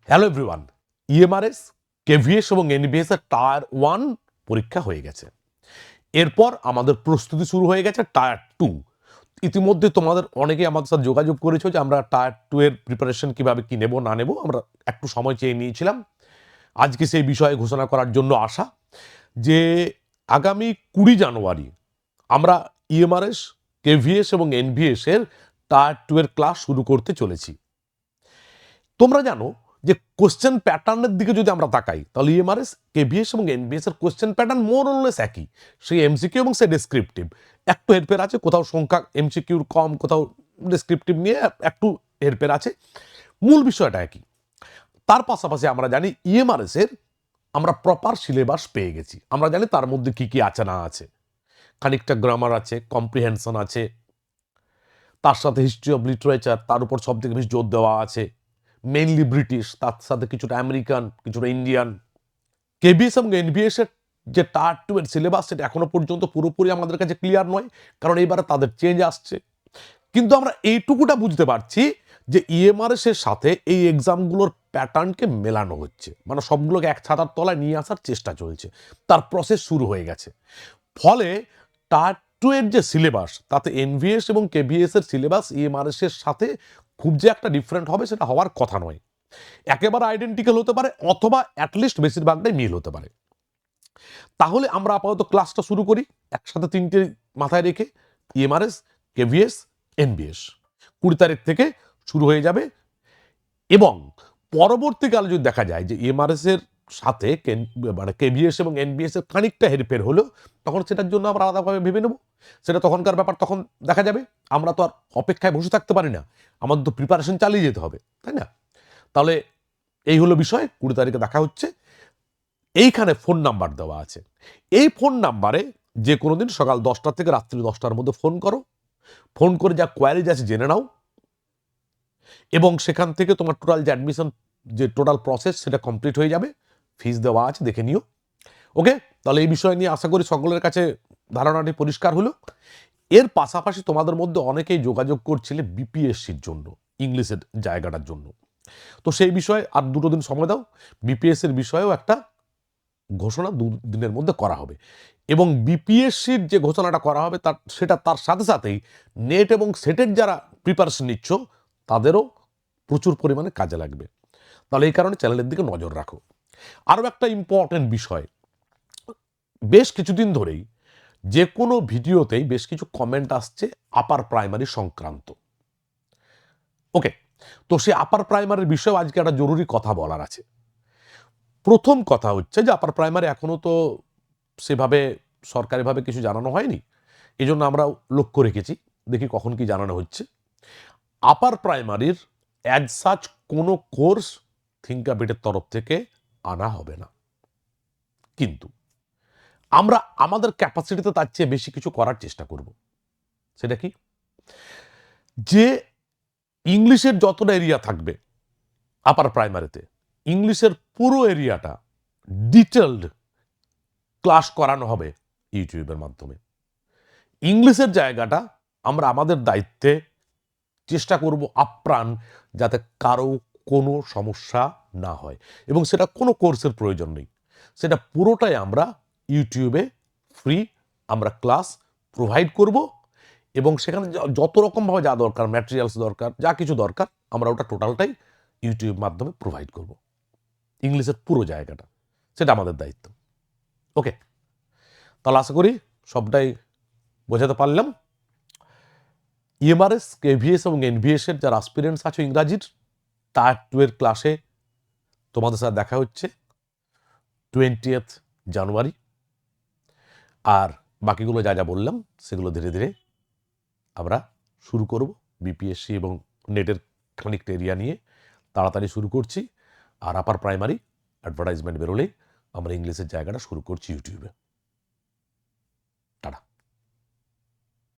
Hello everyone, EMRS, KVS এবং NBS এর tyre 1 পরীক্ষা হয়ে গেছে। এরপর আমাদের প্রস্তুতি শুরু হয়ে গেছে টায়ার 2। ইতিমধ্যে তোমাদের অনেকেই আমাদের সাথে যোগাযোগ করেছো যে আমরা টায়ার 2 এর প্রিপারেশন কিভাবে কি নেব না নেব আমরা একটু সময় চেয়ে নিয়েছিলাম। আজকে সেই বিষয়ে ঘোষণা করার জন্য আসা যে আগামী 20 জানুয়ারি আমরা ইএমআরএস, কেভিএস এবং এনভিএস এর টায়ার 2 এর ক্লাস শুরু করতে চলেছি। তোমরা জানো যে কোশ্চেন প্যাটার্নের দিকে যদি আমরা তাকাই তাহলে ইএমআরএস, কেভিএস এবং এনবিএস এর question pattern more or less একই। সেই এমসিকিউ এবং সেই ডেসক্রিপটিভ একটু হেরফের আছে, কোথাও সংখ্যা এমসিকিউর কম, কোথাও ডেসক্রিপটিভ নিয়ে একটু হেরফের আছে, মূল বিষয়টা একই। তার পাশাপাশি আমরা জানি ইএমআরএস এর আমরা প্রপার সিলেবাস পেয়ে গেছি। আমরা জানি তার মধ্যে কি কি আছে না আছে। খানিকটা গ্রামার আছে, কম্প্রিহেনশন আছে, তার সাথে হিস্ট্রি অফ লিটারেচার, তার উপর সব থেকে বেশি জোর দেওয়া আছে মেইনলি ব্রিটিশ, তার সাথে কিছুটা আমেরিকান, কিছুটা ইন্ডিয়ান। কেবিএস এবং এনবিএস এর যে টায়ার 2 এর সিলেবাস সেটা এখনো পর্যন্ত পুরোপুরি আমাদের কাছে ক্লিয়ার নয়, কারণ এইবারে তাদের চেঞ্জ আসছে। কিন্তু আমরা এইটুকুটা বুঝতে পারছি যে ইএমআরএস এর সাথে এই এক্সামগুলোর প্যাটার্নকে মেলানো হচ্ছে, মানে সবগুলোকে এক ছাতার তলায় নিয়ে আসার চেষ্টা চলছে, তার প্রসেস শুরু হয়ে গেছে। ফলে টায়ার 2 এর যে সিলেবাস তাতে এনভিএস এবং কেভিএস এর সিলেবাস ইএমআরএস এর সাথে খুব যে একটা ডিফারেন্ট হবে সেটা হওয়ার কথা নয়। একেবারে আইডেন্টিক্যাল হতে পারে অথবা অ্যাটলিস্ট বেশিরভাগটাই মিল হতে পারে। তাহলে আমরা আপাতত ক্লাসটা শুরু করি একসাথে তিনটে মাথায় রেখে, ইএমআরএস, কেভিএস, এনবিএস 20 তারিখ থেকে শুরু হয়ে যাবে। এবং পরবর্তীকালে যদি দেখা যায় যে ইএমআরএস এর সাথে মানে কেভিএস এবং এনবিএস এর খানিকটা হেরফের হলো, তখন সেটার জন্য আমরা আলাদাভাবে ভেবে নেব, সেটা তখনকার ব্যাপার, তখন দেখা যাবে। আমরা তো আর অপেক্ষায় বসে থাকতে পারি না, আমাদের তো প্রিপারেশন চালিয়ে যেতে হবে, তাই না? তাহলে এই হলো বিষয়। 20 তারিখে দেখা হচ্ছে। এইখানে ফোন নাম্বার দেওয়া আছে, এই ফোন নাম্বারে যে কোনো দিন সকাল 10টা থেকে রাত্রি 10টার মধ্যে ফোন করো, ফোন করে যা কোয়ারিজ আছে জেনে নাও, এবং সেখান থেকে তোমার টোটাল যে অ্যাডমিশন যে টোটাল প্রসেস সেটা কমপ্লিট হয়ে যাবে। ফিস দেওয়া আছে, দেখে নিও। ওকে, তাহলে এই বিষয় নিয়ে আশা করি সকলের কাছে ধারণাটি পরিষ্কার হলো। এর পাশাপাশি তোমাদের মধ্যে অনেকেই যোগাযোগ করছিলে বিপিএসসির জন্য, ইংলিশের জায়গাটার জন্য। তো সেই বিষয়ে আর 2 দিন সময় দাও, বিপিএসসির বিষয়েও একটা ঘোষণা 2 দিনের মধ্যে করা হবে। এবং বিপিএসসির যে ঘোষণাটা করা হবে তার সাথে সাথেই নেট এবং সেটের যারা প্রিপারেশন নিচ্ছ তাদেরও প্রচুর পরিমাণে কাজে লাগবে। তাহলে এই কারণে চ্যানেলের দিকে নজর রাখো। আরও একটা ইম্পর্টেন্ট বিষয়, বেশ কিছুদিন ধরেই যে কোনো ভিডিওতেই বেশ কিছু কমেন্ট আসছে আপার প্রাইমারি সংক্রান্ত। ওকে, তো সেই আপার প্রাইমারির বিষয়েও আজকে একটা জরুরি কথা বলার আছে। প্রথম কথা হচ্ছে যে আপার প্রাইমারি এখনো তো সেভাবে সরকারিভাবে কিছু জানানো হয়নি, এই জন্য আমরা লক্ষ্য রেখেছি, দেখি কখন কি জানানো হচ্ছে। আপার প্রাইমারির অ্যাজ সাচ কোনো কোর্স থিঙ্কারবিটের তরফ থেকে আনা হবে না, কিন্তু আমরা আমাদের ক্যাপাসিটিতে তার চেয়ে বেশি কিছু করার চেষ্টা করব। সেটা কি, যে ইংলিশের যতটা এরিয়া থাকবে আপার প্রাইমারিতে, ইংলিশের পুরো এরিয়াটা ডিটেলড ক্লাস করানো হবে ইউটিউবের মাধ্যমে। ইংলিশের জায়গাটা আমরা আমাদের দায়িত্বে চেষ্টা করব আপ্রাণ যাতে কারো কোনো সমস্যা না হয়, এবং সেটা কোনো কোর্সের প্রয়োজন নেই, সেটা পুরোটাই আমরা ইউটিউবে ফ্রি আমরা ক্লাস প্রোভাইড করব। এবং সেখানে যত রকমভাবে যা দরকার, ম্যাটেরিয়ালস দরকার, যা কিছু দরকার, আমরা ওটা টোটালটাই ইউটিউব মাধ্যমে প্রোভাইড করব। ইংলিশের পুরো জায়গাটা সেটা আমাদের দায়িত্ব। ওকে, তাহলে আশা করি সবটাই বোঝাতে পারলাম। ইএমআরএস, কেভিএস এবং এনভিএস এর যারা অ্যাসপিরেন্টস আছে ইংরাজির, টায়ার 2 এর ক্লাসে তোমাদের সাথে দেখা হচ্ছে 20th জানুয়ারি। আর বাকিগুলো যা যা বললাম সেগুলো ধীরে ধীরে আমরা শুরু করব। বিপিএসসি এবং নেটের খানিকটা এরিয়া নিয়ে তাড়াতাড়ি শুরু করছি। আর আপার প্রাইমারি অ্যাডভার্টাইজমেন্ট বেরোলেই আমরা ইংলিশের জায়গাটা শুরু করছি ইউটিউবে।